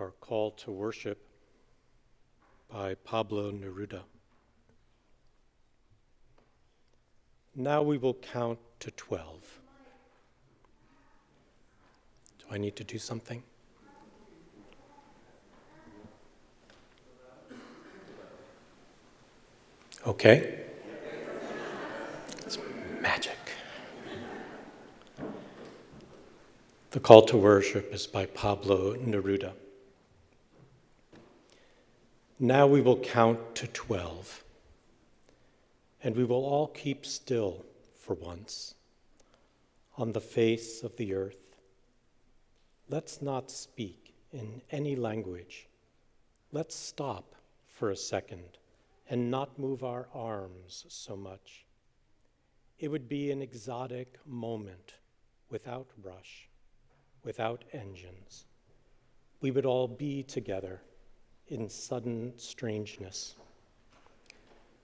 our call to worship by Pablo Neruda. Now we will count to 12. Do I need to do something? Okay. It's magic. The call to worship is by Pablo Neruda. Now we will count to 12, and we will all keep still for once on the face of the earth. Let's not speak in any language. Let's stop for a second and not move our arms so much. It would be an exotic moment without rush, without engines. We would all be together in sudden strangeness.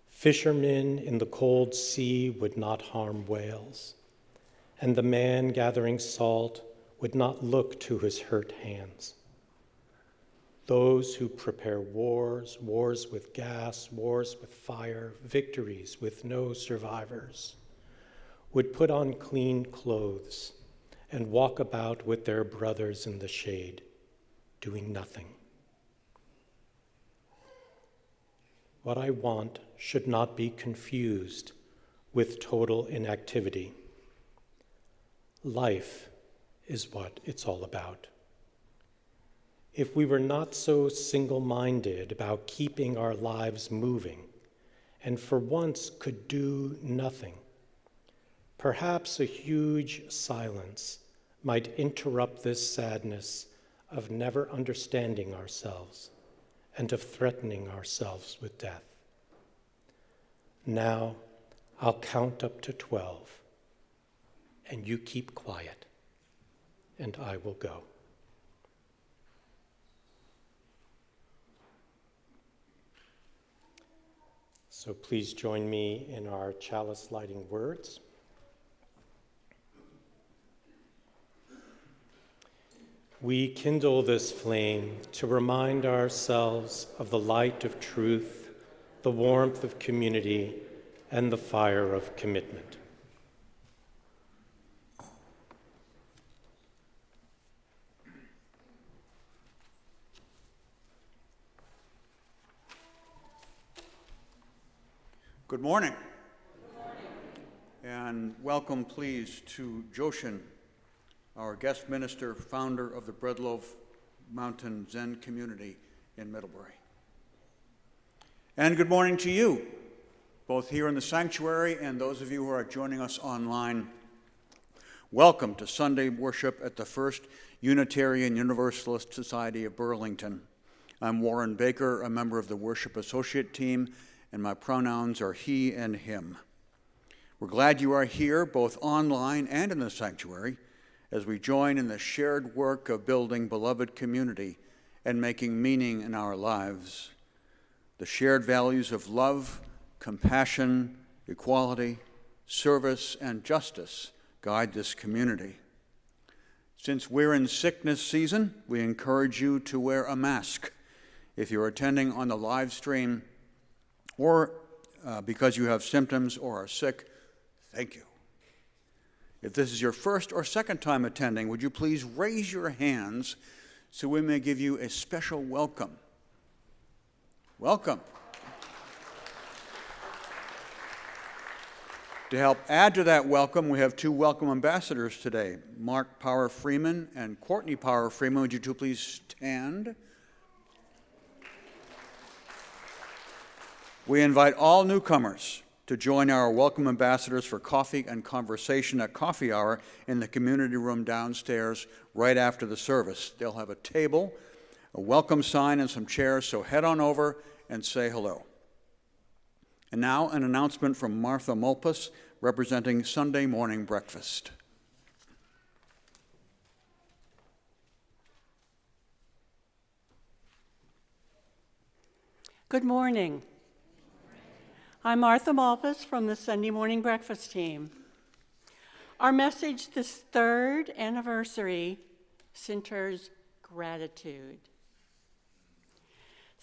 Fishermen in the cold sea would not harm whales, and the man gathering salt would not look to his hurt hands. Those who prepare wars with gas, wars with fire, victories with no survivors, would put on clean clothes and walk about with their brothers in the shade, doing nothing. What I want should not be confused with total inactivity. Life is what it's all about. If we were not so single-minded about keeping our lives moving, and for once could do nothing, perhaps a huge silence might interrupt this sadness of never understanding ourselves and of threatening ourselves with death. Now, I'll count up to 12, and you keep quiet, and I will go. So please join me in our chalice lighting words. We kindle this flame to remind ourselves of the light of truth, the warmth of community, and the fire of commitment. Good morning. Good morning. And welcome, please, to Joshin, our guest minister, founder of the Breadloaf Mountain Zen community in Middlebury. And good morning to you, both here in the sanctuary and those of you who are joining us online. Welcome to Sunday worship at the First Unitarian Universalist Society of Burlington. I'm Warren Baker, a member of the Worship Associate Team, and my pronouns are he and him. We're glad you are here, both online and in the sanctuary, as we join in the shared work of building beloved community and making meaning in our lives. The shared values of love, compassion, equality, service, and justice guide this community. Since we're in sickness season, we encourage you to wear a mask. If you're attending on the live stream, or because you have symptoms or are sick, thank you. If this is your first or second time attending, would you please raise your hands so we may give you a special welcome. Welcome. To help add to that welcome, we have two welcome ambassadors today, Mark Power Freeman and Courtney Power Freeman. Would you two please stand? We invite all newcomers to join our welcome ambassadors for coffee and conversation at coffee hour in the community room downstairs right after the service. They'll have a table, a welcome sign, and some chairs, so head on over and say hello. And now an announcement from Martha Mulpus, representing Sunday morning breakfast. Good morning. I'm Martha Malpas from the Sunday Morning Breakfast team. Our message this third anniversary centers gratitude.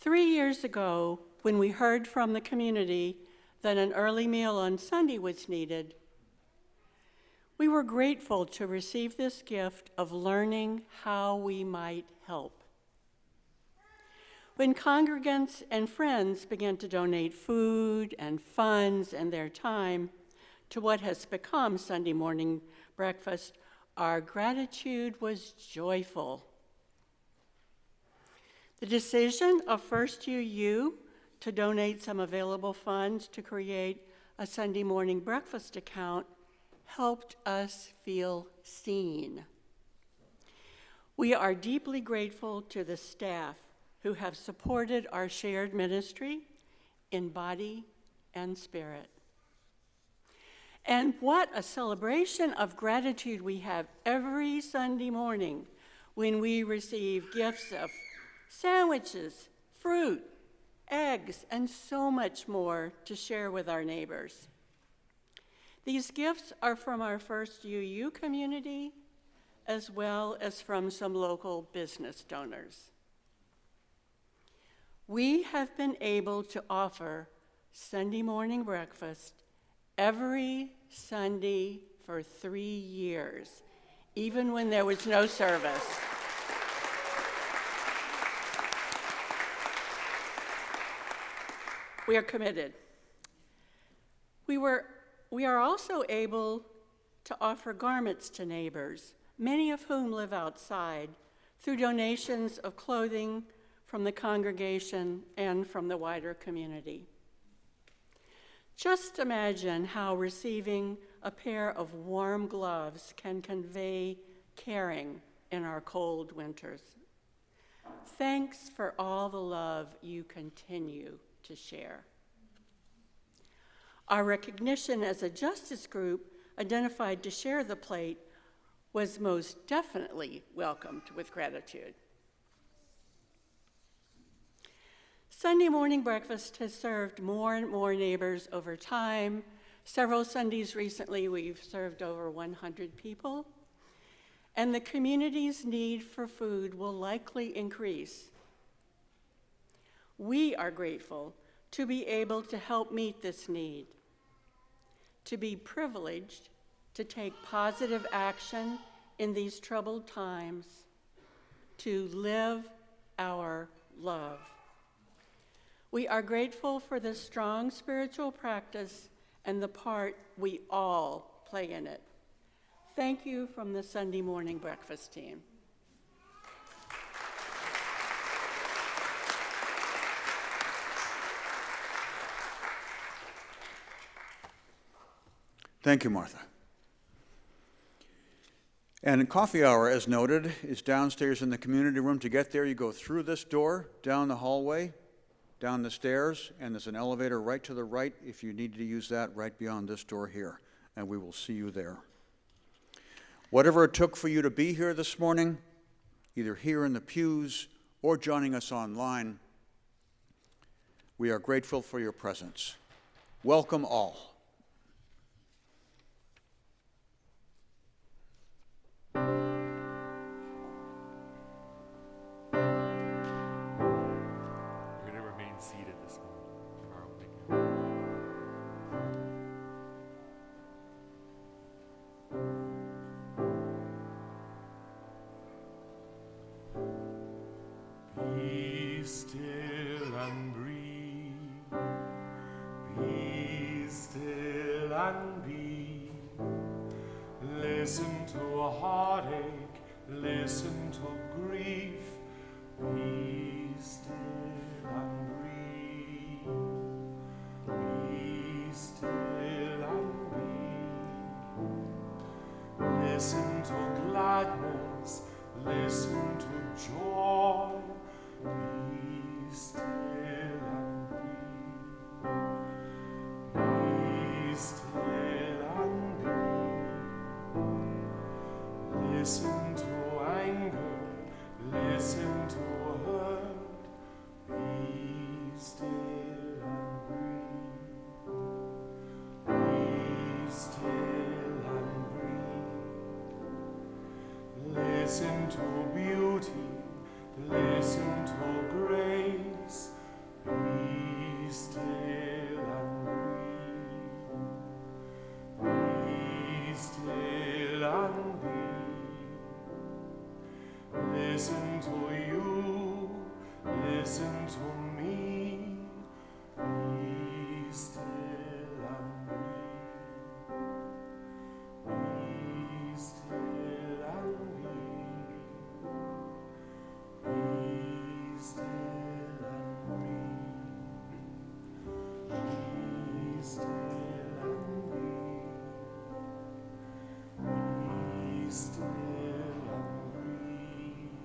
3 years ago, when we heard from the community that an early meal on Sunday was needed, we were grateful to receive this gift of learning how we might help. When congregants and friends began to donate food and funds and their time to what has become Sunday morning breakfast, our gratitude was joyful. The decision of First UU to donate some available funds to create a Sunday morning breakfast account helped us feel seen. We are deeply grateful to the staff who have supported our shared ministry in body and spirit. And what a celebration of gratitude we have every Sunday morning when we receive gifts of sandwiches, fruit, eggs, and so much more to share with our neighbors. These gifts are from our First UU community, as well as from some local business donors. We have been able to offer Sunday morning breakfast every Sunday for 3 years, even when there was no service. We are committed. We are also able to offer garments to neighbors, many of whom live outside, through donations of clothing from the congregation and from the wider community. Just imagine how receiving a pair of warm gloves can convey caring in our cold winters. Thanks for all the love you continue to share. Our recognition as a justice group identified to share the plate was most definitely welcomed with gratitude. Sunday morning breakfast has served more and more neighbors over time. Several Sundays recently, we've served over 100 people, and the community's need for food will likely increase. We are grateful to be able to help meet this need, to be privileged to take positive action in these troubled times, to live our love. We are grateful for the strong spiritual practice and the part we all play in it. Thank you from the Sunday morning breakfast team. Thank you, Martha. And coffee hour, as noted, is downstairs in the community room. To get there, you go through this door, down the hallway, down the stairs, and there's an elevator right to the right if you need to use that, right beyond this door here, and we will see you there. Whatever it took for you to be here this morning, either here in the pews or joining us online, we are grateful for your presence. Welcome all. Seated this morning. Carl, thank you. Be still and breathe. Be still and be. Listen to a heartache. Listen to grief. Be still and breathe. Be still and be. Listen to gladness, listen to joy. Be still and be. Be still and be. Listen to anger, listen to hurt. Be still and breathe. Be still and breathe. Listen to beauty, listen to grace. still and be. Listen to you, listen to me. Be still and be. Be still and be. Be still and be. Be still and be. Be still and breathe.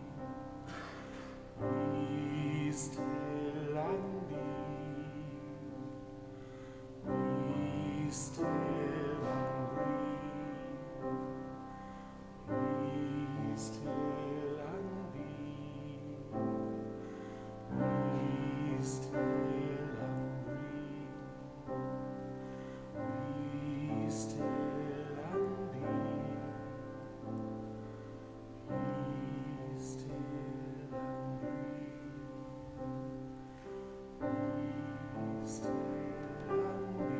Be still and be. Be still and breathe. Be still and be. Be still and breathe. Be still and be. Be still and breathe. Be still and be.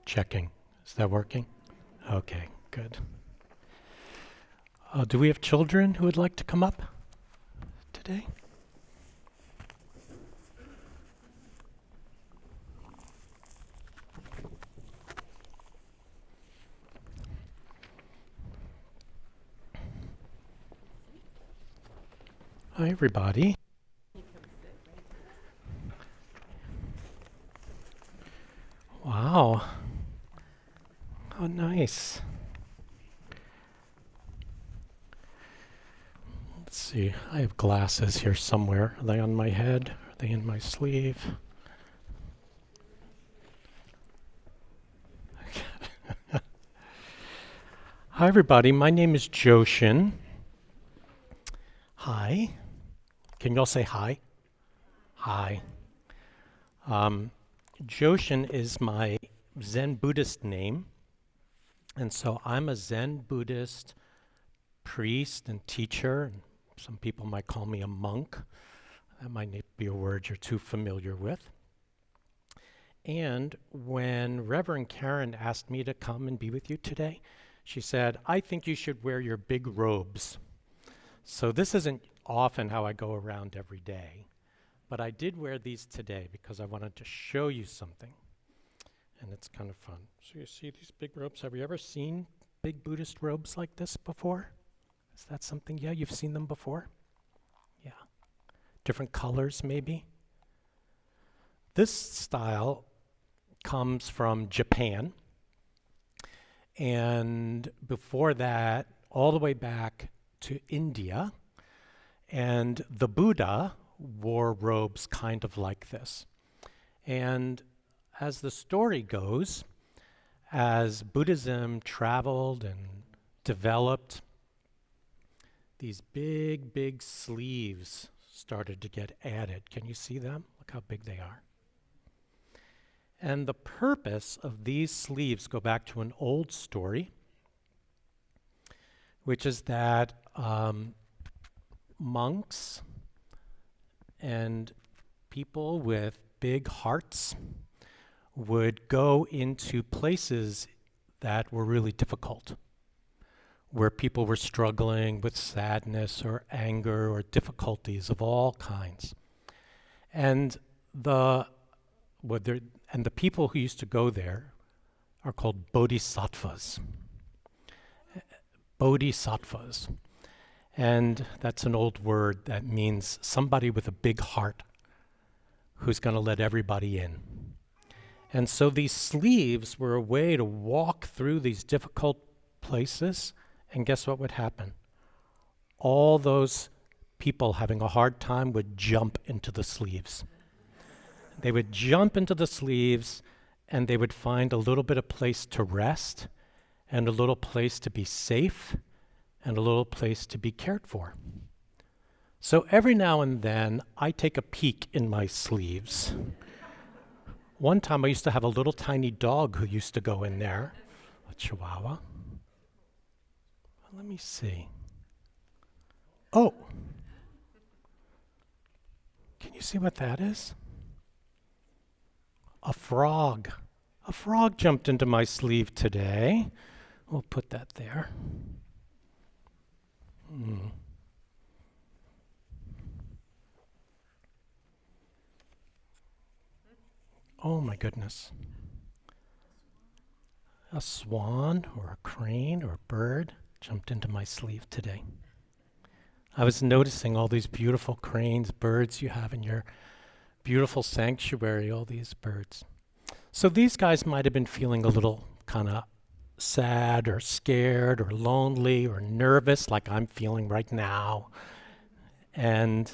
Checking. Is that working? Okay, good. Do we have children who would like to come up today? Hi, everybody. Wow. How nice. Let's see. I have glasses here somewhere. Are they on my head? Are they in my sleeve? Hi, everybody. My name is Joshin. Hi. Can you all say hi? Hi. Joshin is my Zen Buddhist name. And so I'm a Zen Buddhist priest and teacher. And some people might call me a monk. That might not be a word you're too familiar with. And when Reverend Karen asked me to come and be with you today, she said, I think you should wear your big robes. So this isn't often how I go around every day, but I did wear these today because I wanted to show you something. And it's kind of fun. So you see these big robes. Have you ever seen big Buddhist robes like this before? Is that something? Yeah, you've seen them before? Yeah. Different colors, maybe? This style comes from Japan. And before that, all the way back to India. And the Buddha wore robes kind of like this. And as the story goes, as Buddhism traveled and developed, these big, big sleeves started to get added. Can you see them? Look how big they are. And the purpose of these sleeves go back to an old story, which is that monks and people with big hearts would go into places that were really difficult, where people were struggling with sadness or anger or difficulties of all kinds. And the people who used to go there are called bodhisattvas. bodhisattvas. And that's an old word that means somebody with a big heart who's going to let everybody in. And so these sleeves were a way to walk through these difficult places, and guess what would happen? All those people having a hard time would jump into the sleeves. They would jump into the sleeves, and they would find a little bit of place to rest, and a little place to be safe, and a little place to be cared for. So every now and then, I take a peek in my sleeves. One time I used to have a little tiny dog who used to go in there, a Chihuahua. Let me see. Oh! Can you see what that is? A frog. A frog jumped into my sleeve today. We'll put that there. Oh my goodness. A swan or a crane or a bird jumped into my sleeve today. I was noticing all these beautiful cranes, birds you have in your beautiful sanctuary, all these birds. So these guys might have been feeling a little kind of sad or scared or lonely or nervous like I'm feeling right now. And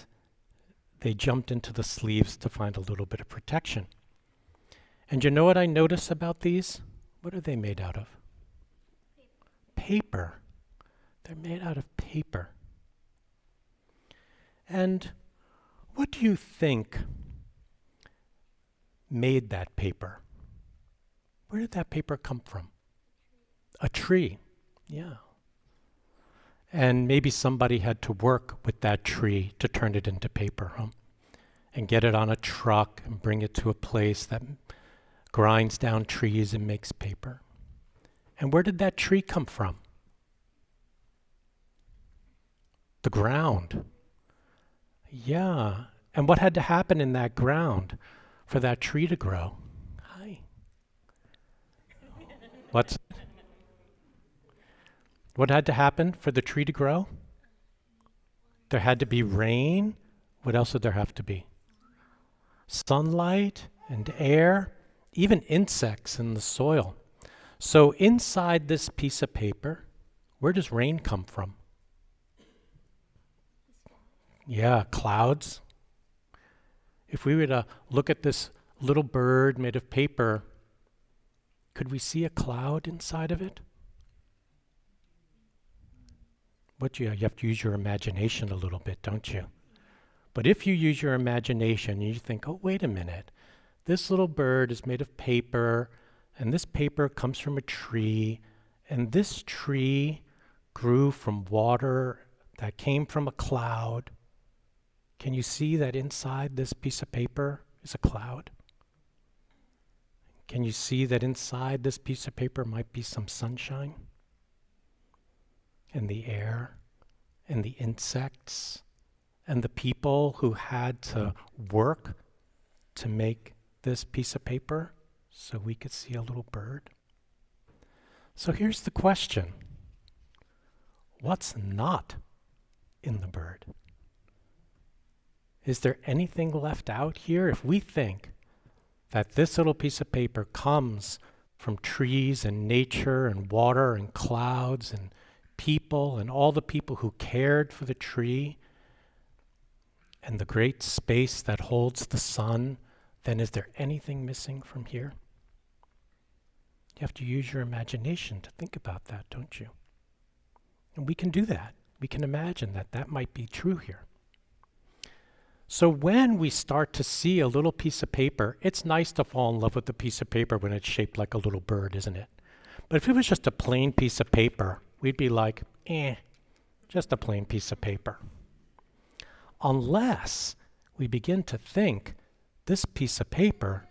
they jumped into the sleeves to find a little bit of protection. And you know what I notice about these? What are they made out of? Paper. They're made out of paper. And what do you think made that paper? Where did that paper come from? A tree. Yeah. And maybe somebody had to work with that tree to turn it into paper, huh? And get it on a truck and bring it to a place that grinds down trees and makes paper. And where did that tree come from? The ground. Yeah. And what had to happen in that ground for that tree to grow? Hi. What had to happen for the tree to grow? There had to be rain. What else did there have to be? Sunlight and air, even insects in the soil. So inside this piece of paper, where does rain come from? Yeah, clouds. If we were to look at this little bird made of paper, could we see a cloud inside of it? You have to use your imagination a little bit, don't you? But if you use your imagination, you think, oh, wait a minute. This little bird is made of paper, and this paper comes from a tree, and this tree grew from water that came from a cloud. Can you see that inside this piece of paper is a cloud? Can you see that inside this piece of paper might be some sunshine? And the air, and the insects, and the people who had to work to make this piece of paper so we could see a little bird. So here's the question. What's not in the bird? Is there anything left out here? If we think that this little piece of paper comes from trees and nature and water and clouds and people and all the people who cared for the tree and the great space that holds the sun, then is there anything missing from here? You have to use your imagination to think about that, don't you? And we can do that. We can imagine that that might be true here. So when we start to see a little piece of paper, it's nice to fall in love with the piece of paper when it's shaped like a little bird, isn't it? But if it was just a plain piece of paper, we'd be like, just a plain piece of paper. Unless we begin to think this piece of paper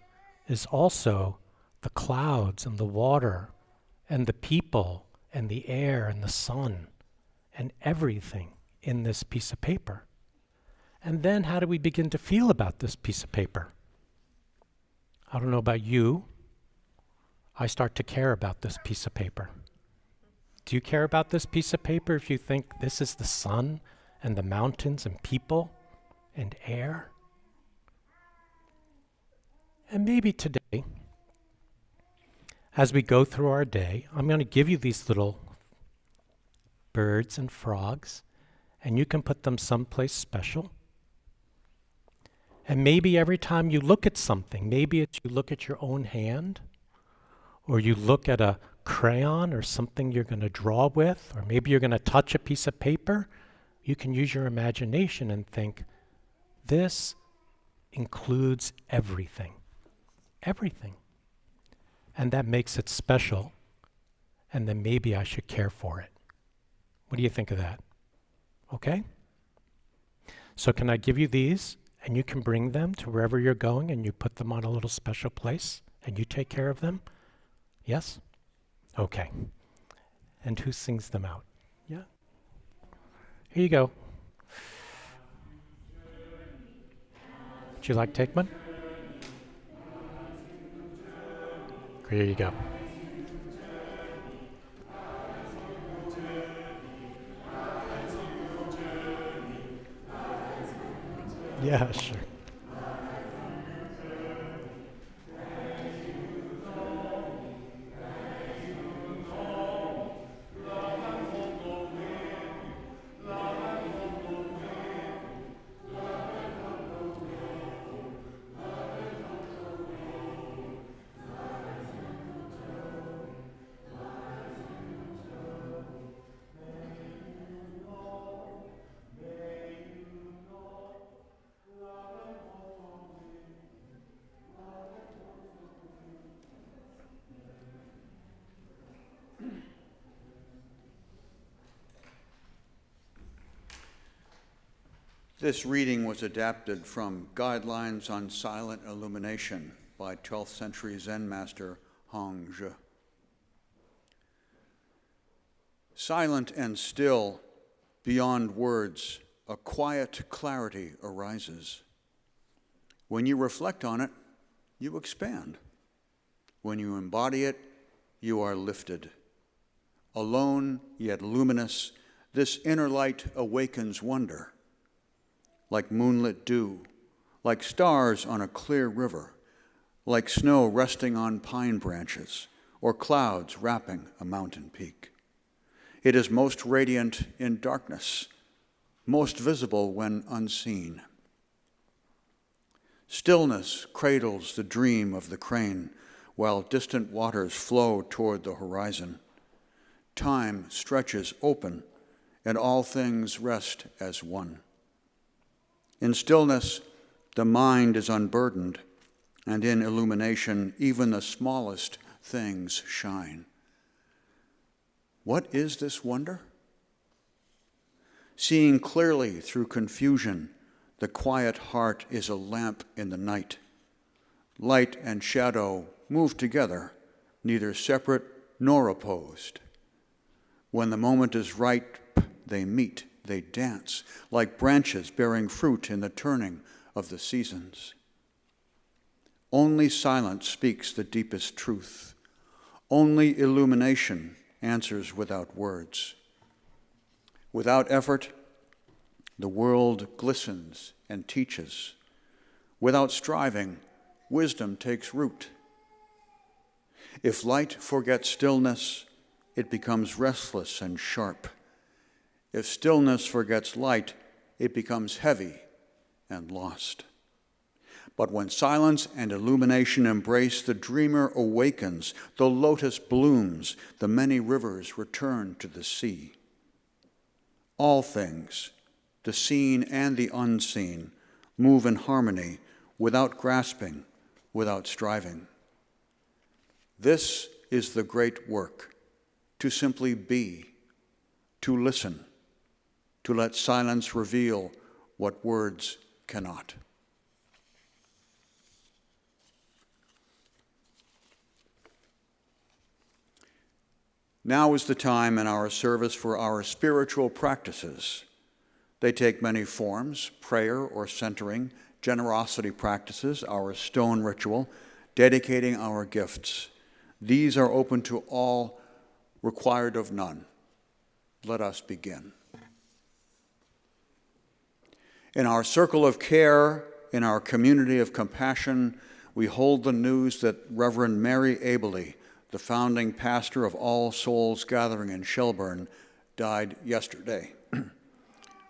is also the clouds and the water and the people and the air and the sun and everything in this piece of paper. And then how do we begin to feel about this piece of paper? I don't know about you. I start to care about this piece of paper. Do you care about this piece of paper if you think this is the sun and the mountains and people and air? And maybe today, as we go through our day, I'm going to give you these little birds and frogs, and you can put them someplace special. And maybe every time you look at something, maybe it's you look at your own hand, or you look at a crayon or something you're going to draw with, or maybe you're going to touch a piece of paper, you can use your imagination and think, this includes everything. Everything. And that makes it special, and then maybe I should care for it. What do you think of that? Okay? So can I give you these, and you can bring them to wherever you're going, and you put them on a little special place, and you take care of them? Yes? Okay. And who sings them out? Yeah? Here you go. Would you like to take one? Here you go. Yeah, sure. This reading was adapted from Guidelines on Silent Illumination by 12th century Zen master Hongzhi. Silent and still, beyond words, a quiet clarity arises. When you reflect on it, you expand. When you embody it, you are lifted. Alone, yet luminous, this inner light awakens wonder. Like moonlit dew, like stars on a clear river, like snow resting on pine branches, or clouds wrapping a mountain peak. It is most radiant in darkness, most visible when unseen. Stillness cradles the dream of the crane, while distant waters flow toward the horizon. Time stretches open, and all things rest as one. In stillness, the mind is unburdened, and in illumination, even the smallest things shine. What is this wonder? Seeing clearly through confusion, the quiet heart is a lamp in the night. Light and shadow move together, neither separate nor opposed. When the moment is right, they meet. They dance like branches bearing fruit in the turning of the seasons. Only silence speaks the deepest truth. Only illumination answers without words. Without effort, the world glistens and teaches. Without striving, wisdom takes root. If light forgets stillness, it becomes restless and sharp. If stillness forgets light, it becomes heavy and lost. But when silence and illumination embrace, the dreamer awakens, the lotus blooms, the many rivers return to the sea. All things, the seen and the unseen, move in harmony, without grasping, without striving. This is the great work, to simply be, to listen, to let silence reveal what words cannot. Now is the time in our service for our spiritual practices. They take many forms: prayer or centering, generosity practices, our stone ritual, dedicating our gifts. These are open to all, required of none. Let us begin. In our circle of care, in our community of compassion, we hold the news that Reverend Mary Abely, the founding pastor of All Souls Gathering in Shelburne, died yesterday.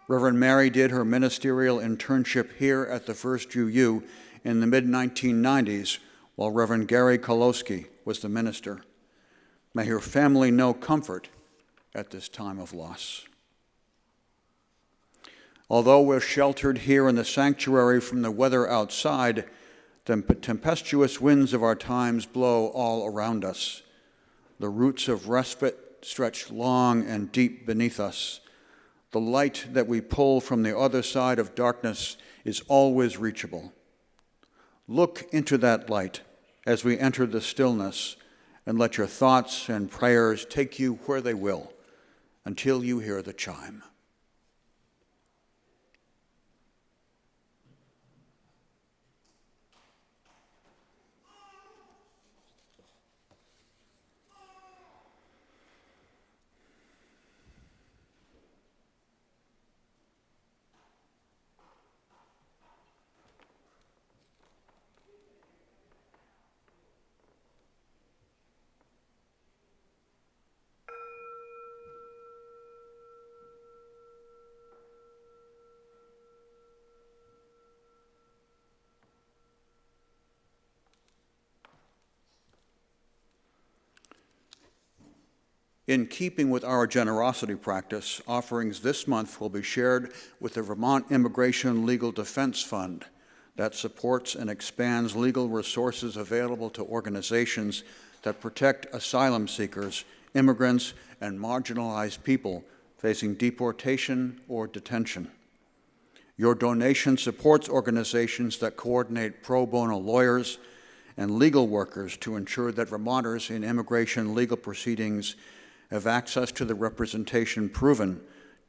Reverend Mary did her ministerial internship here at the First UU in the mid-1990s, while Reverend Gary Kolosky was the minister. May her family know comfort at this time of loss. Although we're sheltered here in the sanctuary from the weather outside, the tempestuous winds of our times blow all around us. The roots of respite stretch long and deep beneath us. The light that we pull from the other side of darkness is always reachable. Look into that light as we enter the stillness, and let your thoughts and prayers take you where they will until you hear the chime. In keeping with our generosity practice, offerings this month will be shared with the Vermont Immigration Legal Defense Fund that supports and expands legal resources available to organizations that protect asylum seekers, immigrants, and marginalized people facing deportation or detention. Your donation supports organizations that coordinate pro bono lawyers and legal workers to ensure that Vermonters in immigration legal proceedings have access to the representation proven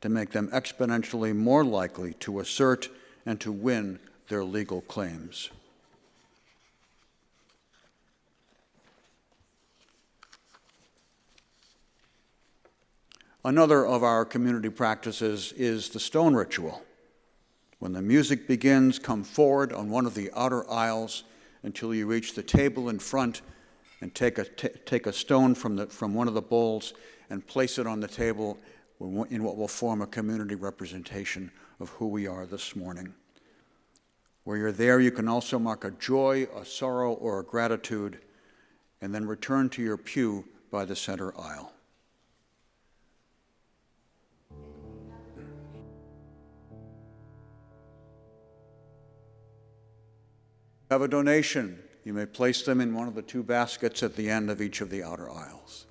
to make them exponentially more likely to assert and to win their legal claims. Another of our community practices is the stone ritual. When the music begins, come forward on one of the outer aisles until you reach the table in front and take a stone from one of the bowls and place it on the table in what will form a community representation of who we are this morning. Where you're there, you can also mark a joy, a sorrow, or a gratitude, and then return to your pew by the center aisle. Have a donation. You may place them in one of the two baskets at the end of each of the outer aisles.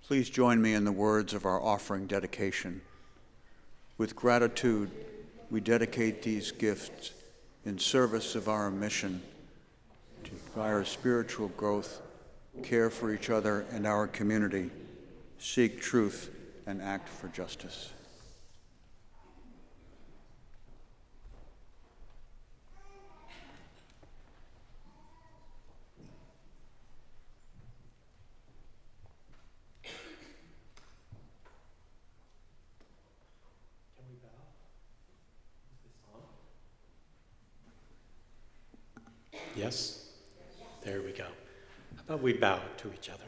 Please join me in the words of our offering dedication. With gratitude, we dedicate these gifts in service of our mission to inspire spiritual growth, care for each other and our community, seek truth, and act for justice. Yes? There we go. How about we bow to each other?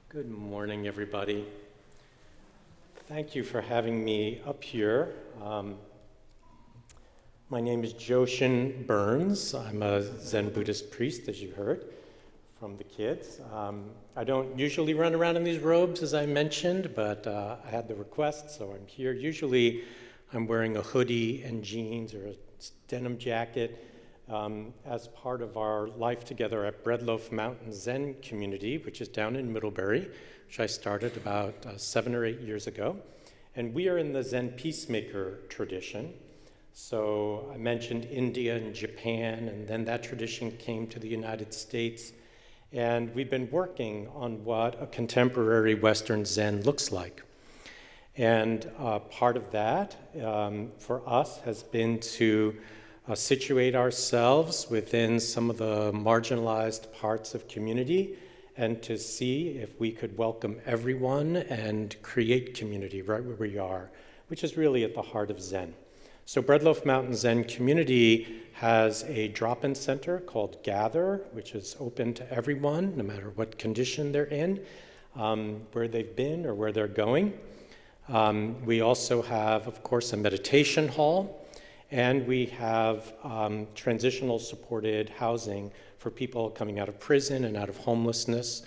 Good morning, everybody. Thank you for having me up here. My name is Joshin Burns. I'm a Zen Buddhist priest, as you heard from the kids. I don't usually run around in these robes, as I mentioned, but I had the request, so I'm here. Usually, I'm wearing a hoodie and jeans or a denim jacket. As part of our life together at Breadloaf Mountain Zen Community, which is down in Middlebury, which I started about 7 or 8 years ago. And we are in the Zen peacemaker tradition. So I mentioned India and Japan, and then that tradition came to the United States. And we've been working on what a contemporary Western Zen looks like. And part of that for us has been to situate ourselves within some of the marginalized parts of community and to see if we could welcome everyone and create community right where we are, which is really at the heart of Zen. So Breadloaf Mountain Zen Community has a drop-in center called Gather, which is open to everyone, no matter what condition they're in, where they've been or where they're going. We also have, of course, a meditation hall. And we have transitional supported housing for people coming out of prison and out of homelessness.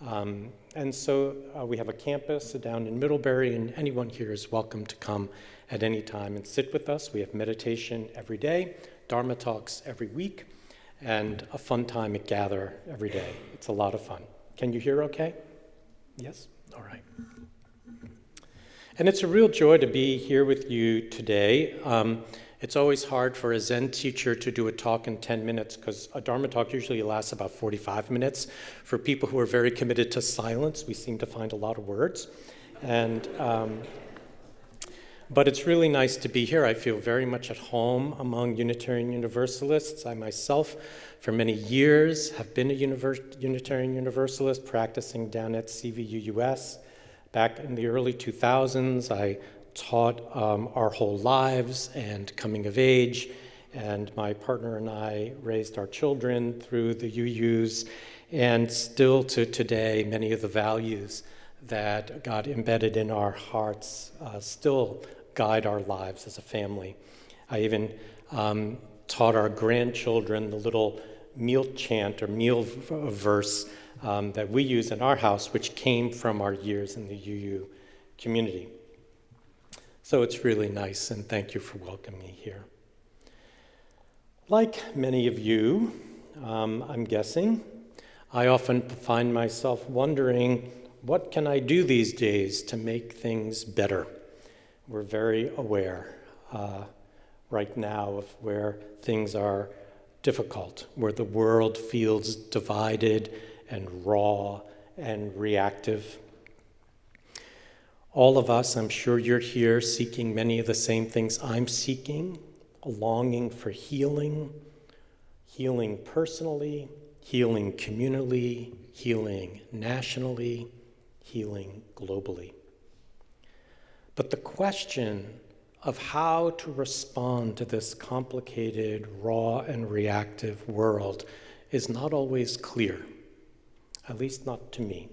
And so we have a campus down in Middlebury, and anyone here is welcome to come at any time and sit with us. We have meditation every day, Dharma talks every week, and a fun time at Gather every day. It's a lot of fun. Can you hear okay? Yes? All right. And it's a real joy to be here with you today. It's always hard for a Zen teacher to do a talk in 10 minutes because a Dharma talk usually lasts about 45 minutes. For people who are very committed to silence, we seem to find a lot of words. But it's really nice to be here. I feel very much at home among Unitarian Universalists. I myself, for many years, have been a Unitarian Universalist practicing down at CVUUS. Back in the early 2000s, I taught our whole lives and coming of age, and my partner and I raised our children through the UUs, and still to today, many of the values that got embedded in our hearts still guide our lives as a family. I even taught our grandchildren the little meal chant or meal verse that we use in our house, which came from our years in the UU community. So it's really nice, and thank you for welcoming me here. Like many of you, I'm guessing, I often find myself wondering, what can I do these days to make things better? We're very aware right now of where things are difficult, where the world feels divided and raw and reactive. All of us, I'm sure you're here seeking many of the same things I'm seeking, a longing for healing, healing personally, healing communally, healing nationally, healing globally. But the question of how to respond to this complicated, raw, and reactive world is not always clear, at least not to me.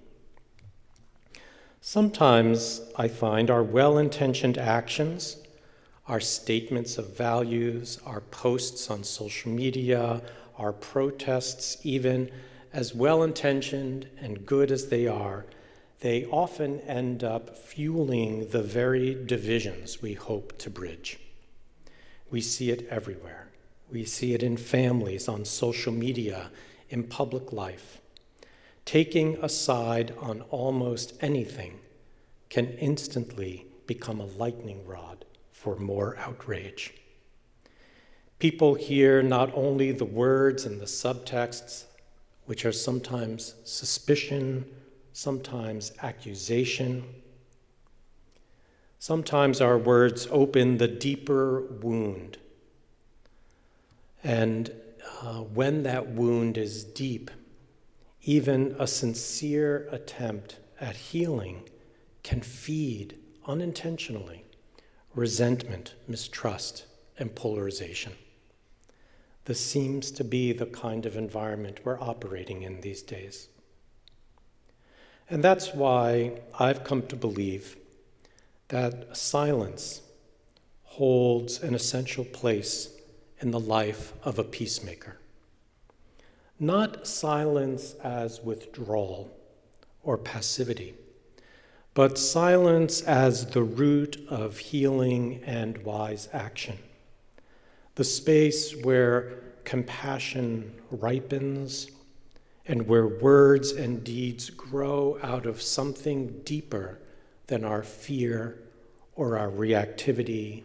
Sometimes I find our well-intentioned actions, our statements of values, our posts on social media, our protests even, as well-intentioned and good as they are, they often end up fueling the very divisions we hope to bridge. We see it everywhere. We see it in families, on social media, in public life. taking a side on almost anything can instantly become a lightning rod for more outrage. People hear not only the words and the subtexts, which are sometimes suspicion, sometimes accusation. Sometimes our words open the deeper wound. And when that wound is deep, even a sincere attempt at healing can feed unintentionally resentment, mistrust, and polarization. This seems to be the kind of environment we're operating in these days. And that's why I've come to believe that silence holds an essential place in the life of a peacemaker. Not silence as withdrawal or passivity, but silence as the root of healing and wise action. The space where compassion ripens and where words and deeds grow out of something deeper than our fear or our reactivity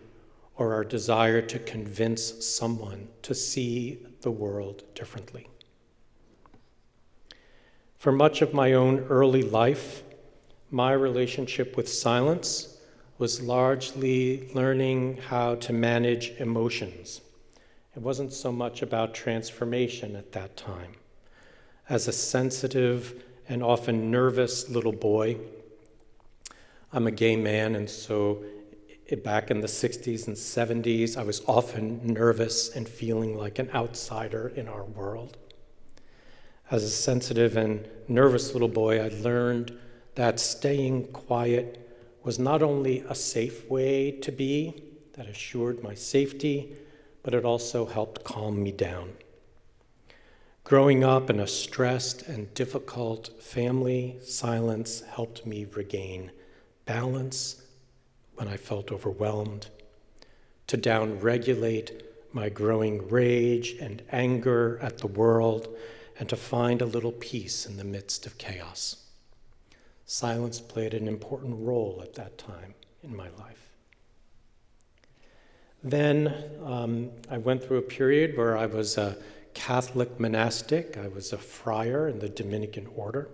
or our desire to convince someone to see the world differently. For much of my own early life, my relationship with silence was largely learning how to manage emotions. It wasn't so much about transformation at that time. As a sensitive and often nervous little boy, I'm a gay man, and so back in the 60s and 70s, I was often nervous and feeling like an outsider in our world. As a sensitive and nervous little boy, I learned that staying quiet was not only a safe way to be, that assured my safety, but it also helped calm me down. Growing up in a stressed and difficult family, silence helped me regain balance when I felt overwhelmed, to downregulate my growing rage and anger at the world, and to find a little peace in the midst of chaos. Silence played an important role at that time in my life. Then I went through a period where I was a Catholic monastic. I was a friar in the Dominican order.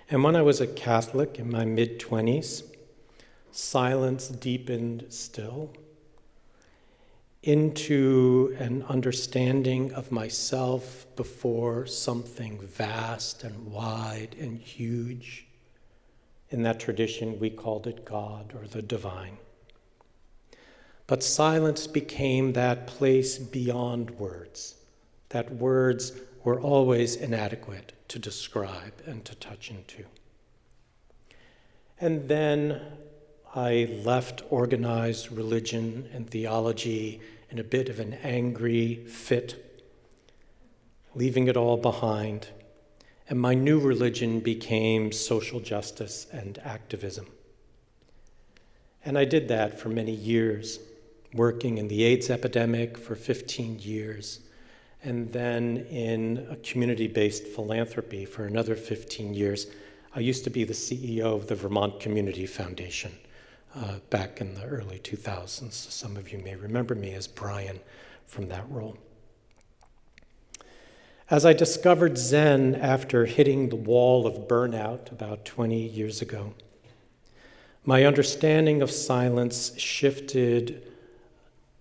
And when I was a Catholic in my mid-20s, silence deepened still into an understanding of myself before something vast and wide and huge. In that tradition, we called it God or the divine. But silence became that place beyond words, that words were always inadequate to describe and to touch into. And then I left organized religion and theology in a bit of an angry fit, leaving it all behind, and my new religion became social justice and activism. And I did that for many years, working in the AIDS epidemic for 15 years, and then in a community-based philanthropy for another 15 years. I used to be the CEO of the Vermont Community Foundation back in the early 2000s. Some of you may remember me as Brian from that role. As I discovered Zen after hitting the wall of burnout about 20 years ago, my understanding of silence shifted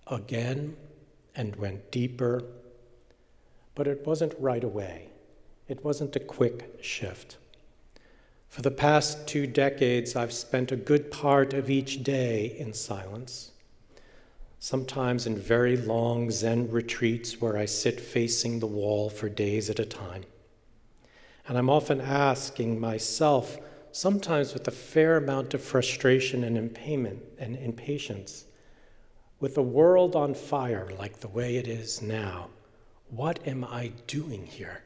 again and went deeper, but it wasn't right away. It wasn't a quick shift. For the past 2 decades, I've spent a good part of each day in silence, sometimes in very long Zen retreats where I sit facing the wall for days at a time. And I'm often asking myself, sometimes with a fair amount of frustration and impatience, with the world on fire like the way it is now, what am I doing here,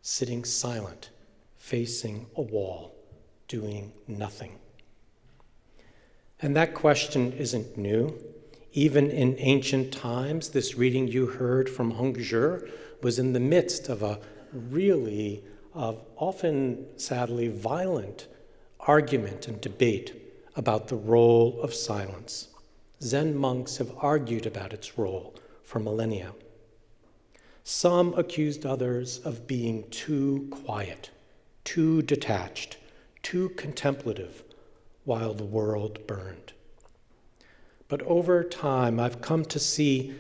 sitting silent, facing a wall, doing nothing? And that question isn't new. Even in ancient times, this reading you heard from Hongzhi was in the midst of a really of often, sadly, violent argument and debate about the role of silence. Zen monks have argued about its role for millennia. Some accused others of being too quiet, too detached, too contemplative while the world burned. But over time, I've come to see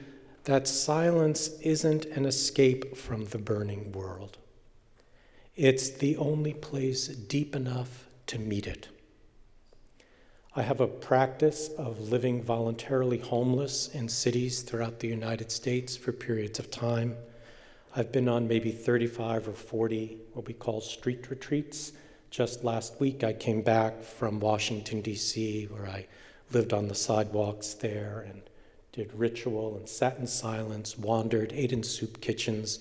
that silence isn't an escape from the burning world. It's the only place deep enough to meet it. I have a practice of living voluntarily homeless in cities throughout the United States for periods of time. I've been on maybe 35 or 40 what we call street retreats. Just last week, I came back from Washington, D.C., where I lived on the sidewalks there and did ritual and sat in silence, wandered, ate in soup kitchens.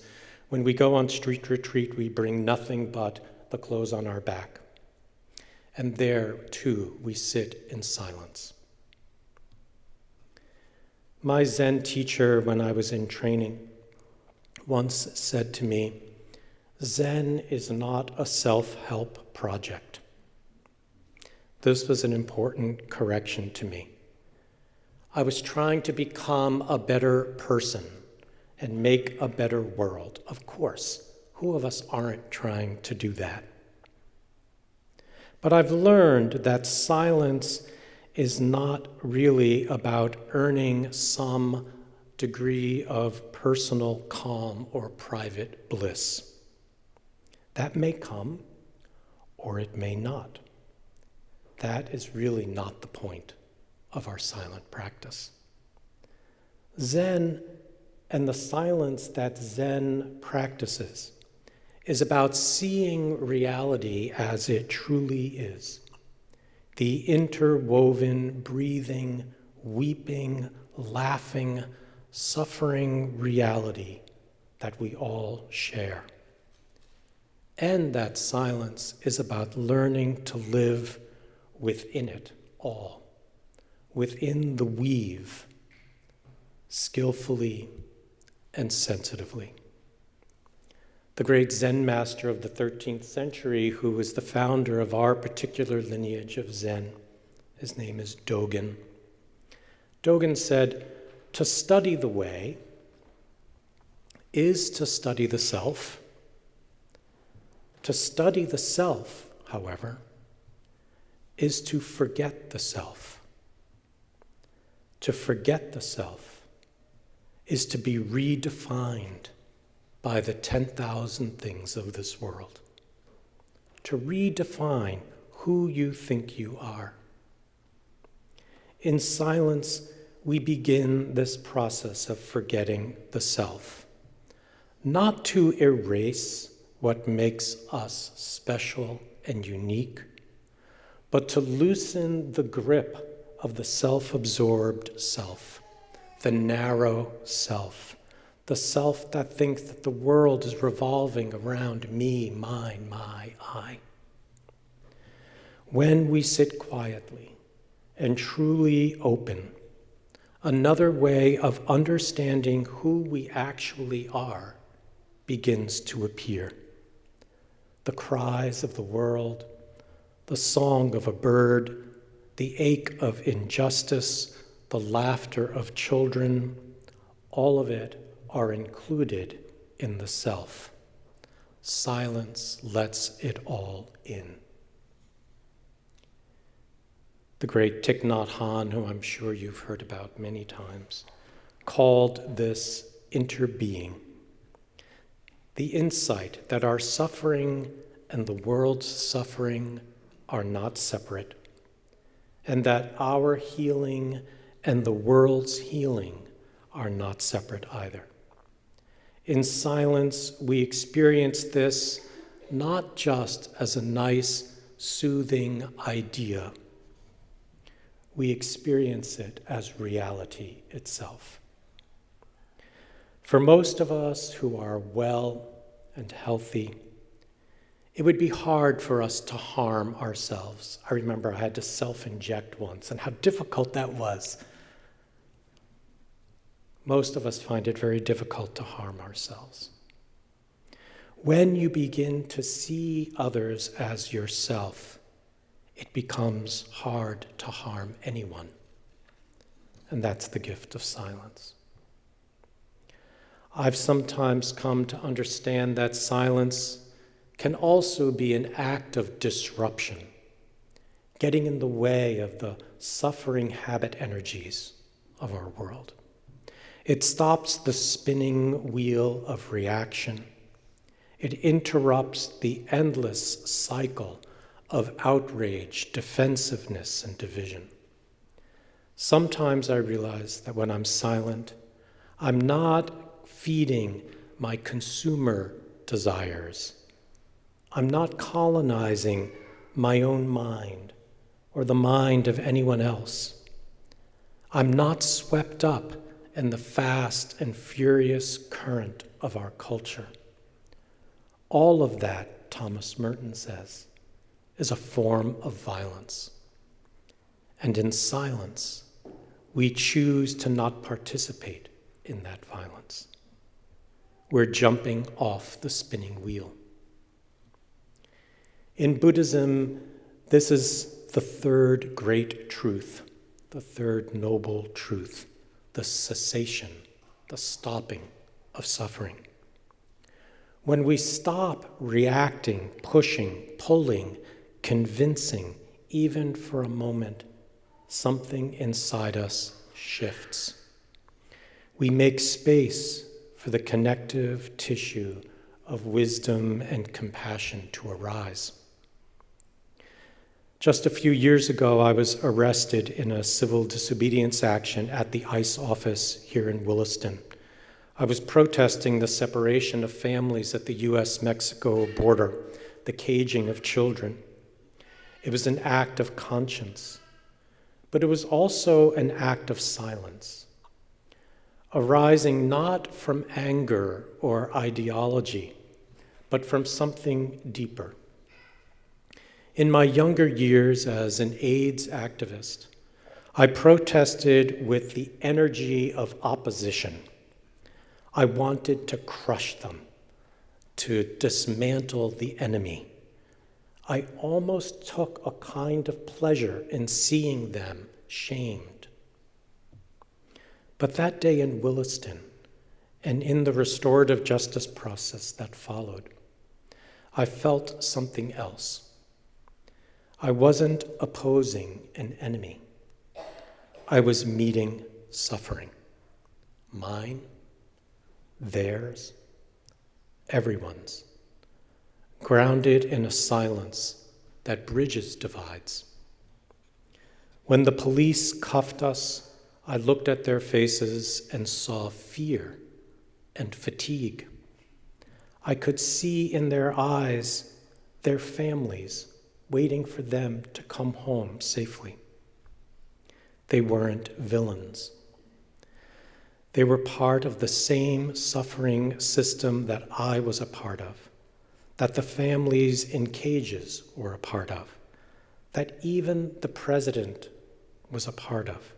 When we go on street retreat, we bring nothing but the clothes on our back. And there, too, we sit in silence. My Zen teacher, when I was in training, once said to me, "Zen is not a self-help project." This was an important correction to me. I was trying to become a better person and make a better world. Of course, who of us aren't trying to do that? But I've learned that silence is not really about earning some degree of personal calm or private bliss. That may come, or it may not. That is really not the point of our silent practice. Zen and the silence that Zen practices is about seeing reality as it truly is. The interwoven, breathing, weeping, laughing, suffering reality that we all share. And that silence is about learning to live within it all, within the weave, skillfully and sensitively. The great Zen master of the 13th century, who was the founder of our particular lineage of Zen, his name is Dogen. Dogen said, "To study the way is to study the self. To study the self, however, is to forget the self. To forget the self is to be redefined by the 10,000 things of this world. To redefine who you think you are. In silence, we begin this process of forgetting the self, not to erase what makes us special and unique, but to loosen the grip of the self-absorbed self, the narrow self, the self that thinks that the world is revolving around me, mine, my, I. When we sit quietly and truly open, another way of understanding who we actually are begins to appear. The cries of the world, the song of a bird, the ache of injustice, the laughter of children, all of it are included in the self. Silence lets it all in. The great Thich Nhat Hanh, who I'm sure you've heard about many times, called this interbeing. The insight that our suffering and the world's suffering are not separate, and that our healing and the world's healing are not separate either. In silence, we experience this not just as a nice, soothing idea. We experience it as reality itself. For most of us who are well and healthy, it would be hard for us to harm ourselves. I remember I had to self-inject once, and how difficult that was. Most of us find it very difficult to harm ourselves. When you begin to see others as yourself, it becomes hard to harm anyone. And that's the gift of silence. I've sometimes come to understand that silence can also be an act of disruption, getting in the way of the suffering habit energies of our world. It stops the spinning wheel of reaction. It interrupts the endless cycle of outrage, defensiveness, and division. Sometimes I realize that when I'm silent, I'm not feeding my consumer desires. I'm not colonizing my own mind or the mind of anyone else. I'm not swept up in the fast and furious current of our culture. All of that, Thomas Merton says, is a form of violence. And in silence, we choose to not participate in that violence. We're jumping off the spinning wheel. In Buddhism, this is the third great truth, the third noble truth, the cessation, the stopping of suffering. When we stop reacting, pushing, pulling, convincing, even for a moment, something inside us shifts. We make space for the connective tissue of wisdom and compassion to arise. Just a few years ago, I was arrested in a civil disobedience action at the ICE office here in Williston. I was protesting the separation of families at the U.S.-Mexico border, the caging of children. It was an act of conscience, but it was also an act of silence, arising not from anger or ideology, but from something deeper. In my younger years as an AIDS activist, I protested with the energy of opposition. I wanted to crush them, to dismantle the enemy. I almost took a kind of pleasure in seeing them shamed. But that day in Williston, and in the restorative justice process that followed, I felt something else. I wasn't opposing an enemy. I was meeting suffering. Mine, theirs, everyone's. Grounded in a silence that bridges divides. When the police cuffed us, I looked at their faces and saw fear and fatigue. I could see in their eyes their families waiting for them to come home safely. They weren't villains. They were part of the same suffering system that I was a part of, that the families in cages were a part of, that even the president was a part of.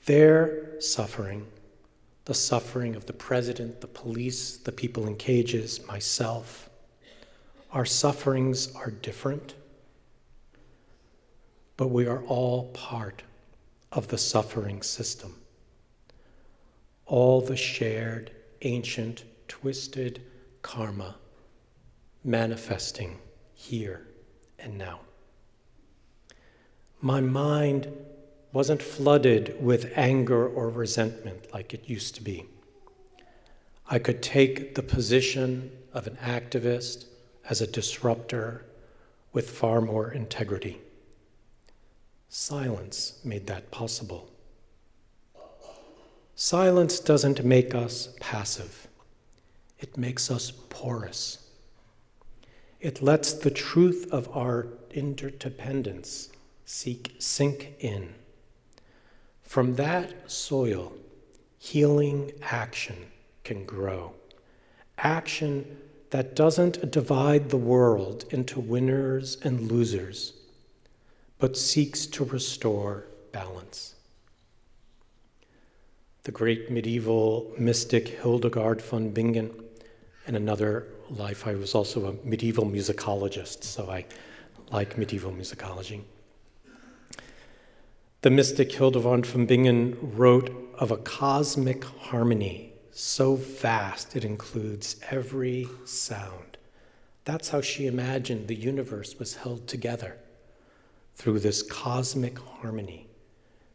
Their suffering, the suffering of the president, the police, the people in cages, myself, our sufferings are different, but we are all part of the suffering system. All the shared, ancient, twisted karma manifesting here and now. My mind wasn't flooded with anger or resentment like it used to be. I could take the position of an activist as a disruptor with far more integrity. Silence made that possible. Silence doesn't make us passive. It makes us porous. It lets the truth of our interdependence sink in. From that soil, healing action can grow. Action that doesn't divide the world into winners and losers, but seeks to restore balance. The great medieval mystic Hildegard von Bingen In another life, I was also a medieval musicologist, so I like medieval musicology. The mystic Hildevard von Bingen wrote of a cosmic harmony so vast it includes every sound. That's how she imagined the universe was held together, through this cosmic harmony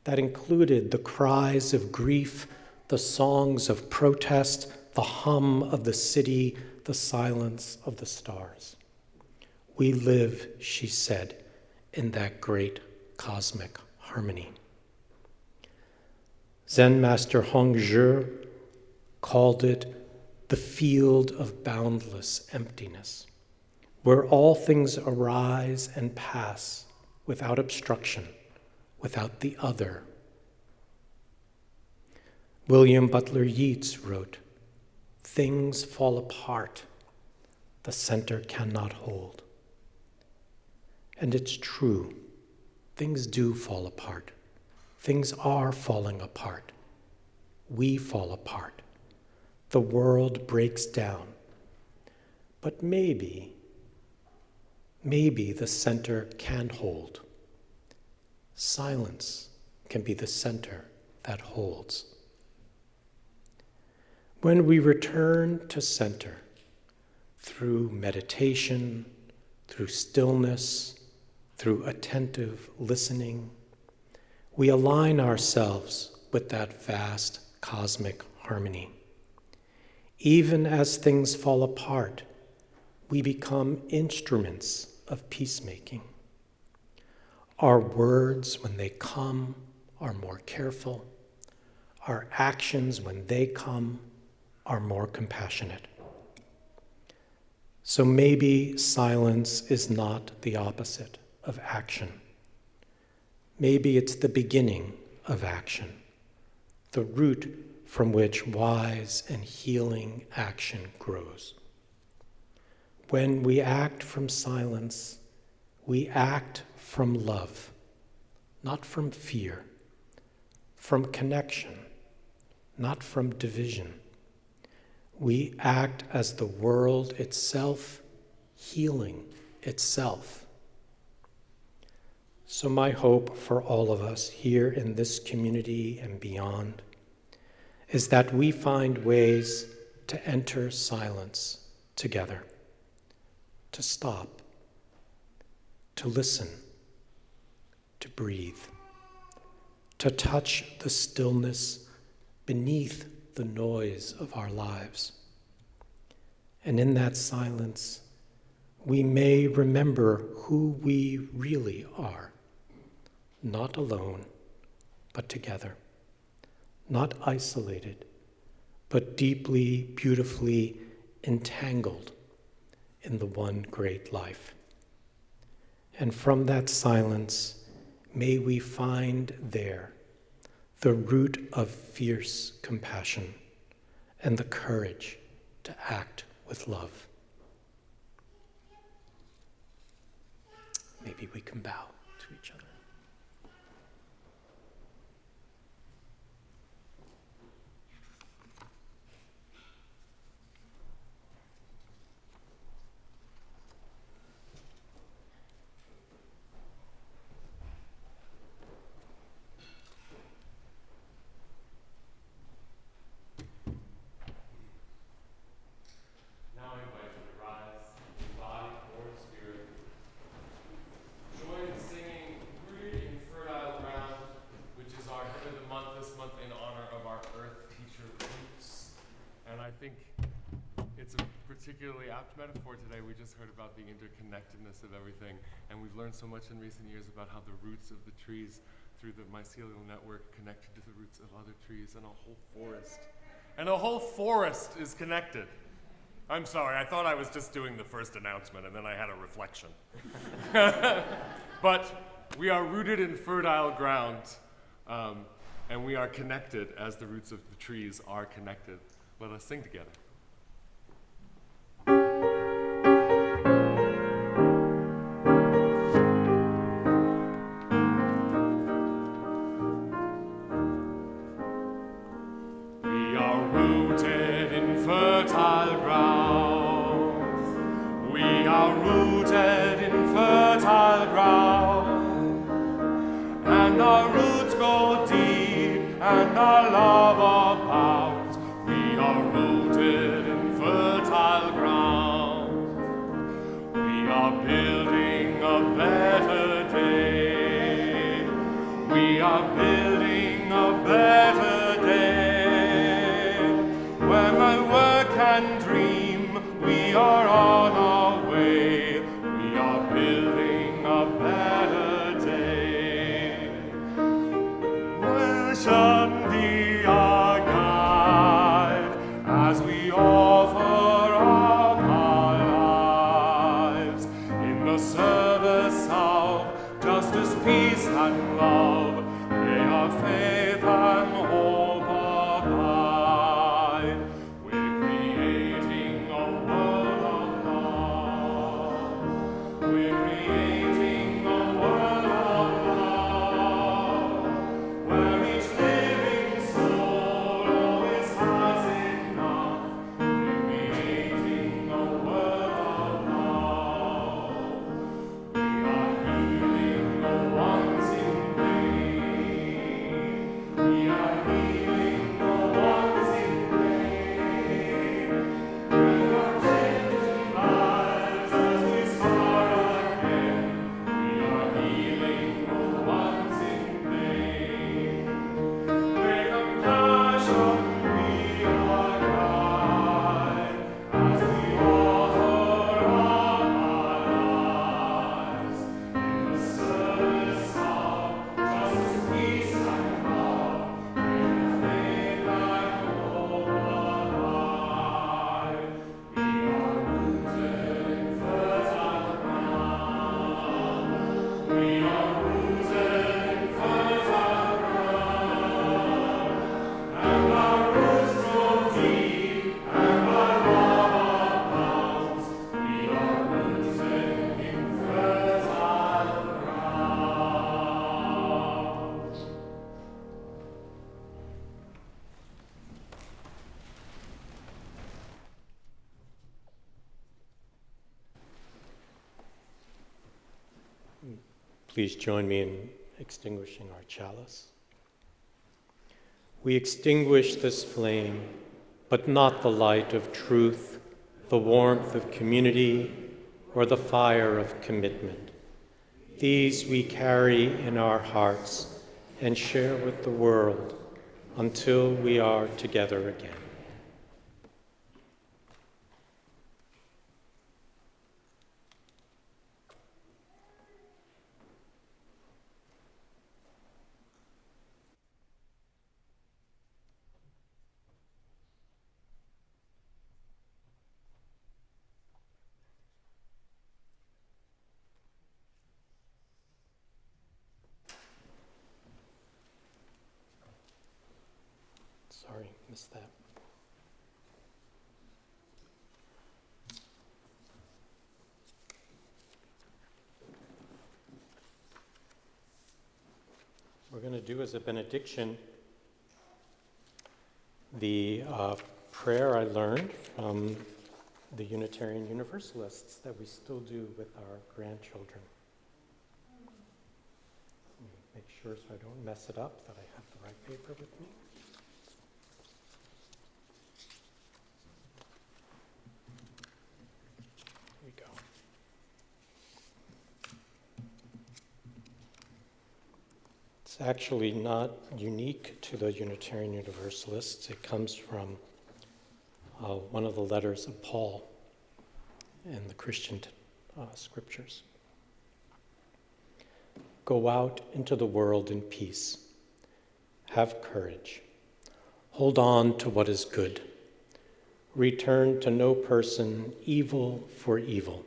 that included the cries of grief, the songs of protest, the hum of the city, the silence of the stars. We live, she said, in that great cosmic harmony. Zen master Hongzhi called it the field of boundless emptiness, where all things arise and pass without obstruction, without the other. William Butler Yeats wrote, "Things fall apart, the center cannot hold." And it's true, things do fall apart. Things are falling apart. We fall apart. The world breaks down. But maybe the center can hold. Silence can be the center that holds. When we return to center, through meditation, through stillness, through attentive listening, we align ourselves with that vast cosmic harmony. Even as things fall apart, we become instruments of peacemaking. Our words, when they come, are more careful. Our actions, when they come, are more compassionate. So maybe silence is not the opposite of action. Maybe it's the beginning of action, the root from which wise and healing action grows. When we act from silence, we act from love, not from fear, from connection, not from division. We act as the world itself, healing itself. So my hope for all of us here in this community and beyond is that we find ways to enter silence together, to stop, to listen, to breathe, to touch the stillness beneath the noise of our lives. And in that silence, we may remember who we really are, not alone, but together, not isolated, but deeply, beautifully entangled in the one great life. And from that silence, may we find there the root of fierce compassion and the courage to act with love. Maybe we can bow to each other. Particularly apt metaphor today. We just heard about the interconnectedness of everything, and we've learned so much in recent years about how the roots of the trees through the mycelial network connected to the roots of other trees and a whole forest. And a whole forest is connected. I'm sorry, I thought I was just doing the first announcement and then I had a reflection. But we are rooted in fertile ground, and we are connected as the roots of the trees are connected. Let us sing together. We are rooted in fertile ground. love about. We are rooted in fertile ground. We are building a better day. We are building a better day. When I work and dream, we are on our way. We are building a better day. Vision be our guide as we offer up our lives in the service of justice, peace, and love. May our faith and hope abide. We're creating a world of love. We're creating a world of love, where each living soul always has enough. We're creating a world of love. We are healing the ones in pain. We are healing the ones in pain. We are changing lives as we start again. We are healing the ones in pain. May compassion be our guide as we offer up our lives in the service of justice, peace, and love. May the faith and hope abide. We are rooted in fertile ground. We are rooted in fertile ground, and our roots grow deep, and our love abounds. We are rooted in fertile ground. Please join me in extinguishing our chalice. We extinguish this flame, but not the light of truth, the warmth of community, or the fire of commitment. These we carry in our hearts and share with the world until we are together again. Sorry, missed that. We're going to do as a benediction the prayer I learned from the Unitarian Universalists that we still do with our grandchildren. Make sure so I don't mess it up, that I have the right paper with me. Here we go. It's actually not unique to the Unitarian Universalists. It comes from one of the letters of Paul in the Christian scriptures. Go out into the world in peace. Have courage. Hold on to what is good. Return to no person evil for evil.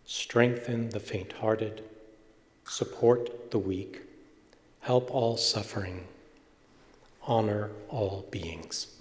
Strengthen the faint-hearted. Support the weak. Help all suffering. Honor all beings.